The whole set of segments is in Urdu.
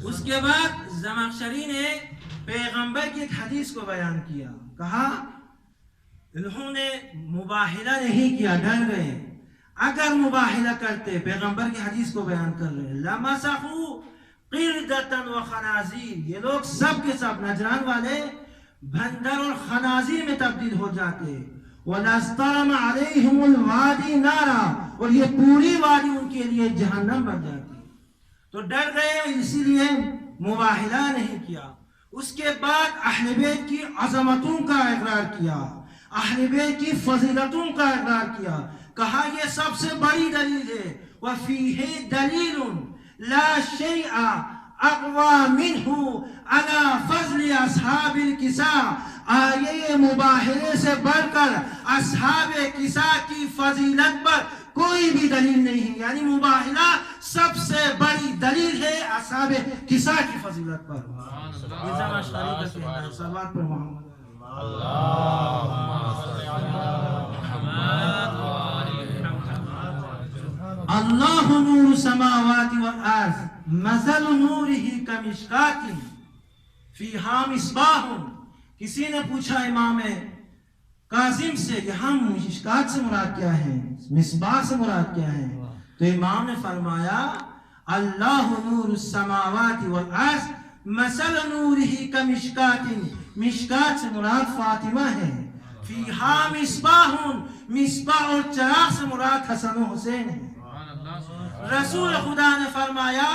اس کے بعد زمخشری نے پیغمبر کی ایک حدیث کو بیان کیا، کہا انہوں نے مباہلہ نہیں کیا، ڈر گئے، اگر مباہلہ کرتے پیغمبر کی حدیث کو بیان کر رہے لمسخوا قردۃ وخنازیر، یہ لوگ سب کے سب نجران والے بندر اور خنازیر میں تبدیل ہو جاتے، وَلَاسْتَرَمَ عَلَيْهِمُ الْوَادِي نَارًا، اور یہ پوری وادی ان کے لیے جہنم بن جاتی۔ تو ڈر گئے، اسی لیے مباہلہ نہیں کیا۔ اس کے بعد اہل بیت کی عظمتوں کا اقرار کیا، اہل بیت کی فضیلتوں کا اقرار کیا، کہا یہ سب سے بڑی دلیل ہے، وَفِيهِ دَلِيلٌ لَا شَيْءَ اقوى منه على فضل اصحاب الکساء، آیے مباہلے سے بڑھ کر اصحاب کساء کی فضیلت پر کوئی بھی دلیل نہیں ہے، یعنی مباہلہ سب سے بڑی دلیل ہے اصحاب کساء کی فضیلت پر۔ صلوات پر محمد، اللہ نور السماوات والارض مثل نورہ کمشکاۃ فیہا مصباح۔ کسی نے پوچھا امام کاظم سے کہ ہم مشکات سے مراد کیا ہے، مصباح سے مراد کیا ہے؟ تو امام نے فرمایا اللہ نور السماوات والارض مثل نورہ کمشکاۃ، مشکات سے مراد فاطمہ ہے، فیہا مصباح، مصباح اور چراغ سے مراد حسن و حسین ہے۔ رسول خدا نے فرمایا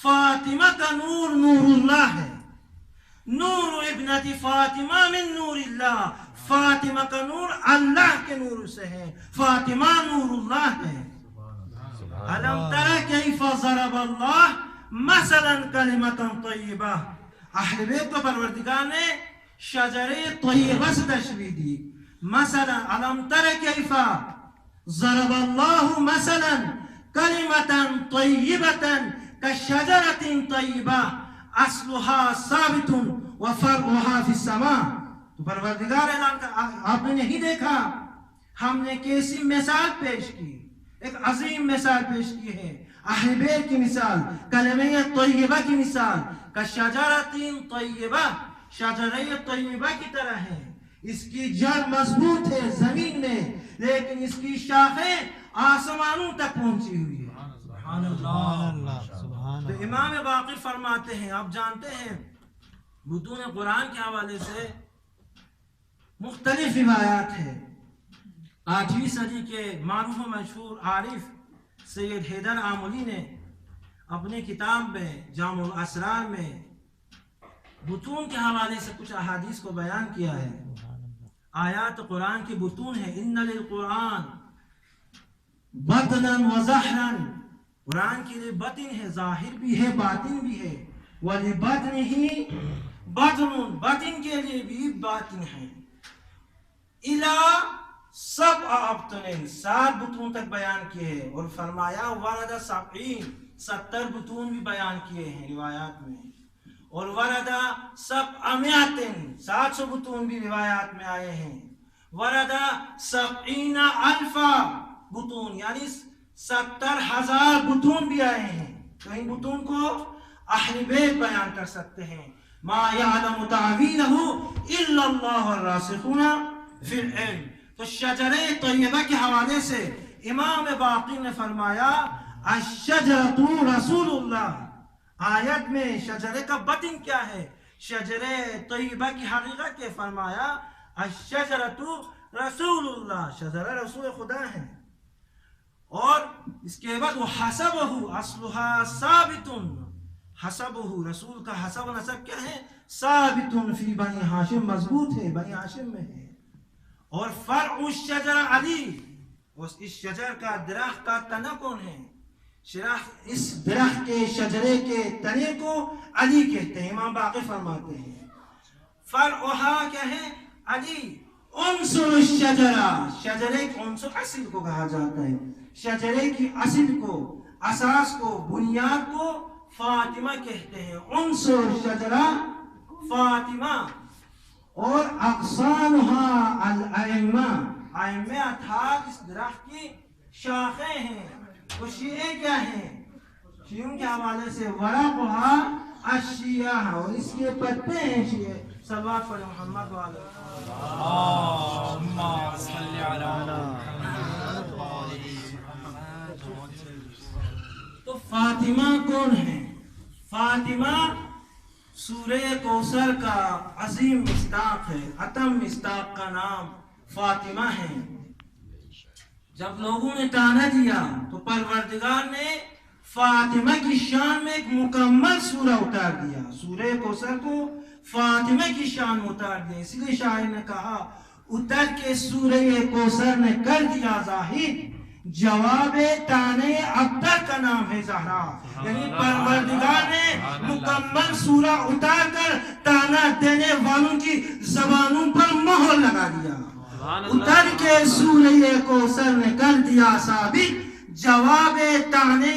فاطمہ کا نور نور اللہ ہے، نور ابنت فاطمہ من نور اللہ، فاطمہ کا نور اللہ کے نور سے ہے، فاطمہ نور اللہ ہے۔ الم تر کیف ضرب اللہ مثلا کلمۃ طیبہ، اہل بیت کو پروردگار نے شجر طیبہ سے تشبیہ دی، مثلا الم تر کیف ضرب اللہ مثلا کلمۃ طیبۃ کشجرۃ طیبہ اصلها ثابت وفرعها فی السماء۔ تو پروردگار اعلان کر، آپ نے نہیں دیکھا ہم نے کیسی مثال پیش کی، ایک عظیم مثال پیش کی ہے، اہل بیت کی مثال، کلمہ طیبہ کی مثال، کشجرۃ طیبہ، شجرہ طیبہ کی طرح ہے، اس کی جڑ مضبوط ہے زمین میں، لیکن اس کی شاخیں آسمانوں تک پہنچی ہوئی ہے۔ سبحان اللہ۔ تو امام باقر فرماتے ہیں، آپ جانتے ہیں متون قرآن کے حوالے سے مختلف روایات ہیں۔ 8ویں صدی کے معروف و مشہور عارف سید حیدر آملی نے اپنی کتاب میں جامع الاسرار میں بطون کے حوالے سے کچھ احادیث کو بیان کیا ہے۔ آیات قرآن کی بطون ہے، ان للقرآن بطنا وظہرا، قرآن کے لیے بطن ہے، ظاہر بھی ہے باطن بھی ہے، وَلِبَطْنِهِ بَطْنٌ، بطن کے لیے بھی باطن ہے، إِلَى سَبْعَ أَبْطُنٍ، 7 بطون تک بیان کیے ہیں، اور فرمایا وَرَدَ 70 بطون بھی بیان کیے ہیں روایات میں، اور وَرَدَ 700 بطون بھی روایات میں آئے ہیں، وَرَدَ 70,000 بطون، یعنی 70,000 بطون بھی آئے ہیں۔ تو ان بطون کو اہل بیت بیان کر سکتے ہیں۔ ما یعلم تعویلہ الا اللہ الراسخون فی العلم۔ تو شجرہ طیبہ کے حوالے سے امام باقر نے فرمایا الشجرۃ رسول اللہ، آیت میں شجرے کا بطن کیا ہے، شجرہ طیبہ کی حقیقت کے فرمایا الشجرۃ رسول اللہ، شجرہ رسول خدا ہے، اور اس کے بعد وہ حسبہ اصلها ثابت، حسبہ رسول کا حسب نسب کیا ہے، ثابت فی بنی ہاشم، مضبوط ہے بنی ہاشم میں ہے، اور فرع الشجر علی، اس شجر کا درخت کا تنا کون ہے، اس درخت کے شجرے کے تنے کو علی کہتے ہیں، امام باقر فرماتے ہیں فرعها کیا ہے، علی، عنصر الشجرہ، شجرے کے عنصر اصل کو کہا جاتا ہے، شجرے کی اصل کو، اساس کو، بنیاد کو فاطمہ کہتے ہیں، عنصر الشجرہ فاطمہ، اور اغصانها الائمہ، ائمہ ارتھات اس درخت کی شاخیں ہیں۔ تو شیعہ کیا ہیں، شیعوں کے حوالے سے ورقها الشیعہ، اور اس کے پتے ہیں شیعہ. صلوات پر محمد والے. تو فاطمہ کون ہے؟ فاطمہ سورہ کوثر کا عظیم مصداق ہے. اتم مصداق کا نام فاطمہ ہے. جب لوگوں نے طعنہ دیا تو پروردگار نے فاطمہ کی شان میں ایک مکمل سورہ اتار دیا. سورہ کوثر کو فاطمہ کی شان میں اتار دیا. اس لیے شاعر نے کہا اتر کے سورہ کوثر نے کر دیا ظاہر جواب طعنہ ابتر کا نام ہے زہرا. یعنی پروردگار نے مکمل سورہ اتار کر طعنہ دینے والوں کی زبانوں پر مہر لگا دیا. اتر کے سورہ کوثر نے کر دیا ثابت جواب طعنہ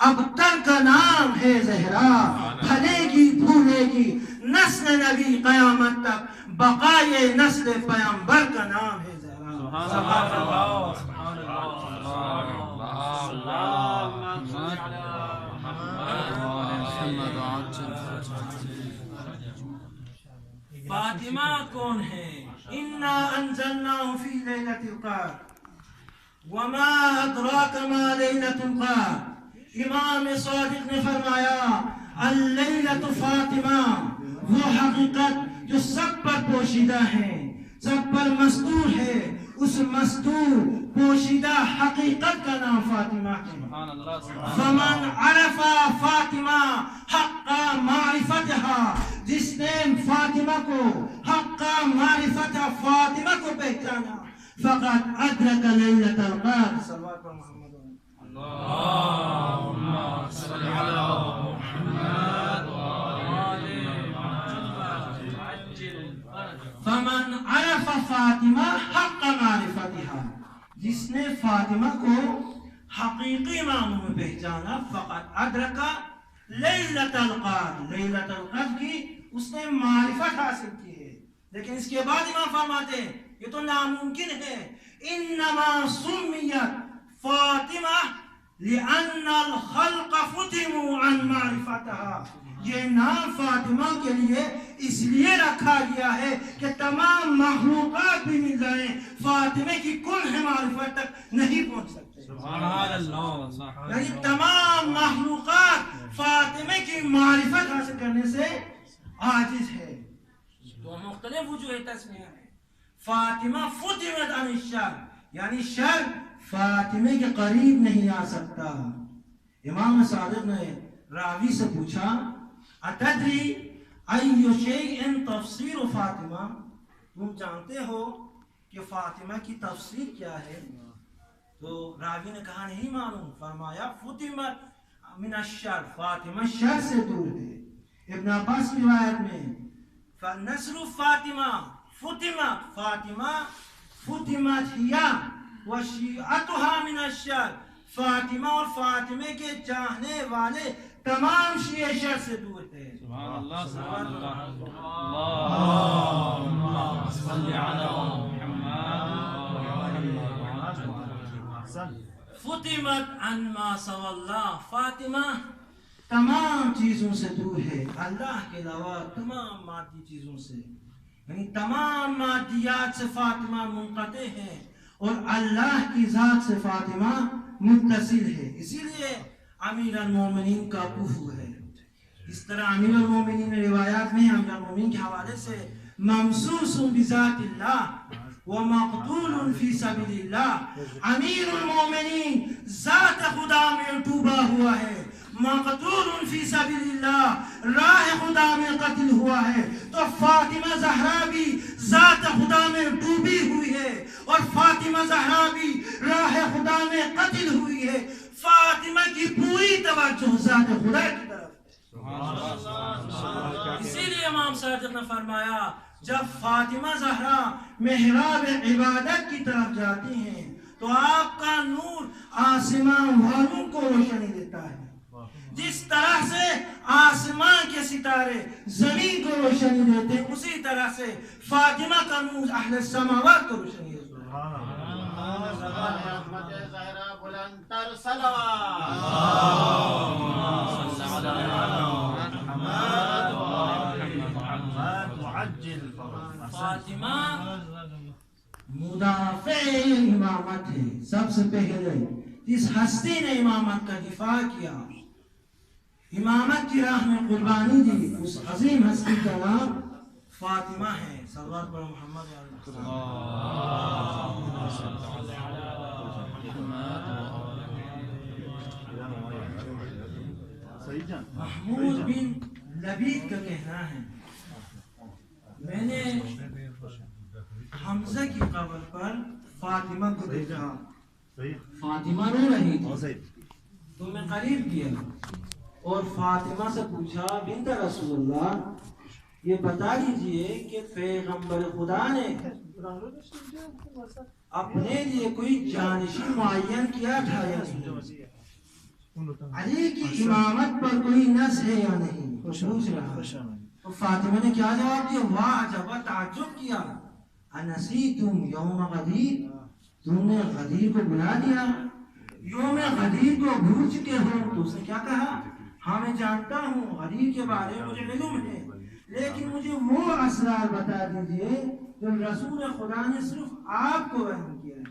ابتر کا نام ہے زہرا. پھلے گی پھولے گی نسل نبی قیامت تک بقائے نسل پیغمبر کا نام ہے زہرا. سبحان اللہ. فاطمہ کون ہے؟ انا انزلناه في ليلة القدر وما ادراك ما ليلة القدر. امام صادق نے فرمایا اللیلۃ فاطمہ، وہ حقیقت جو سب پر پوشیدہ ہے، سب پر مستور ہے. اس مستور پوشیدہ حقیقت کا نام فاطمہ ہے. فمن عرف فاطمہ حق معرفتها، جس نے فاطمہ کو حق معرفت فاطمہ کو پہچانا فقط ادرک لیلۃ القدر. صلوات پر محمد. اللهم صل على محمد وآل محمد. فمن عرف فاطمہ حق معرفتها، جس نے فاطمہ کو حقیقی معنوں میں پہچانا فقط ادرک لیلۃ القدر، لیلۃ القدر کی اس نے معرفت حاصل کی ہے. لیکن اس کے بعد امام فرماتے ہیں یہ تو ناممکن ہے. انما سمیت فاطمہ لأن الخلق فتموا عن معرفتها. یہ نام فاطمہ کے لیے اس لیے رکھا گیا ہے کہ تمام مخلوقات بھی مل جائیں فاطمہ کی کنہ معرفت تک نہیں پہنچ سکتے. یعنی تمام مخلوقات فاطمہ کی معرفت حاصل کرنے سے عاجز ہے. تو مختلف وجوہ تسمیہ ہے. فاطمہ فتمت عن الشر، یعنی شر فاطمہ کے قریب نہیں آ سکتا. امام صادق نے راوی سے پوچھا اتدری ای شیء تفسیر فاطمہ، تم جانتے ہو کہ فاطمہ کی تفسیر کیا ہے؟ تو راوی نے کہا نہیں معلوم. فرمایا فتمت من الشر، فاطمہ شر سے دور ہے. ابن عباس کی روایت میں فنصر فاطمہ فتمت، فاطمہ فتمت ہیا وشیعتها من الشر، فاطمہ اور فاطمہ کے چاہنے والے تمام شیعہ شر سے دور تھے. سبحان اللہ. سبحان اللہ. اللہم صل علی محمد. فتمت عن ما سوى اللہ، فاطمہ تمام چیزوں سے دور ہے، اللہ کے علاوہ تمام مادی چیزوں سے. یعنی تمام مادیات سے فاطمہ منقطع ہے اور اللہ کی ذات سے فاطمہ متصل ہے. اسی لیے امیر المومنین کا کفو ہے. اس طرح امیر المومنین روایات میں امیر المومنین کے حوالے سے ممسوس بذات اللہ ومقتول فی سبیل اللہ، امیر المومنین ذات خدا میں ڈوبا ہوا ہے، مقتول فی سبیل اللہ راہ خدا میں قتل ہوا ہے. تو فاطمہ زہرا بھی ذات خدا میں ڈوبی ہوئی ہے اور فاطمہ زہرا بھی راہ خدا میں قتل ہوئی ہے. فاطمہ کی پوری توجہ ذات خدا کی طرف ہے. اسی لیے امام صادق نے فرمایا جب فاطمہ زہرا محراب عبادت کی طرف جاتی ہیں تو آپ کا نور آسمان والوں کو روشنی دیتا ہے. جس طرح سے آسمان کے ستارے زمین کو روشنی دیتے ہیں اسی طرح سے فاطمہ کا نور اہل السماوات کو روشنی دیتا ہے. بلندتر صلوات. فاطمہ مدافع امامت ہے. سب سے پہلے جس ہستی نے امامت کا دفاع کیا، امامت کی راہ میں قربانی دی، اس عظیم ہستی کا نام فاطمہ ہے. صلوات پر محمد محمود بن لبید کا کہنا ہے، میں نے حمزہ کی قبر پر فاطمہ کو دیکھا، فاطمہ رو رہی تھی تو میں قریب کیا اور فاطمہ سے پوچھا، بنت رسول اللہ یہ بتا دیجئے کہ پیغمبر خدا نے اپنے لیے کوئی جانشین معین کیا تھا یا نہیں؟ علی کی امامت پر کوئی نص ہے یا نہیں؟ پوچھ رہا. تو فاطمہ نے کیا جواب دیا؟ واہ عجب، تعجب کیا، انسیتم یوم غدیر، تم نے غدیر کو بلا دیا، یوم غدیر کو بھول چکے ہو. تو اس نے کیا کہا؟ ہاں میں جانتا ہوں غدیر کے بارے میں مجھے علم ہے، لیکن مجھے وہ اسرار بتا دیجئے جو رسول خدا نے صرف آپ کو بیان کیا ہے،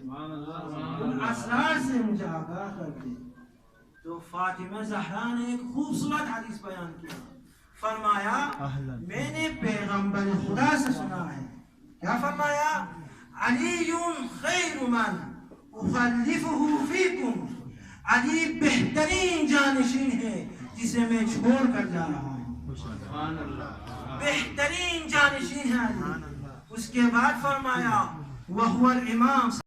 ان اسرار سے مجھے آگاہ کر دے. تو فاطمہ زہرا نے ایک خوبصورت حدیث بیان کیا، فرمایا میں نے پیغمبر خدا سے سنا ہے. کیا فرمایا؟ علی خیر من اخلفہ فیکم، علی بہترین جانشین ہے جسے میں چھوڑ کر جا رہا ہوں. بہترین جانشین ہے علی. اس کے بعد فرمایا وَهُوَ الْإِمَامُ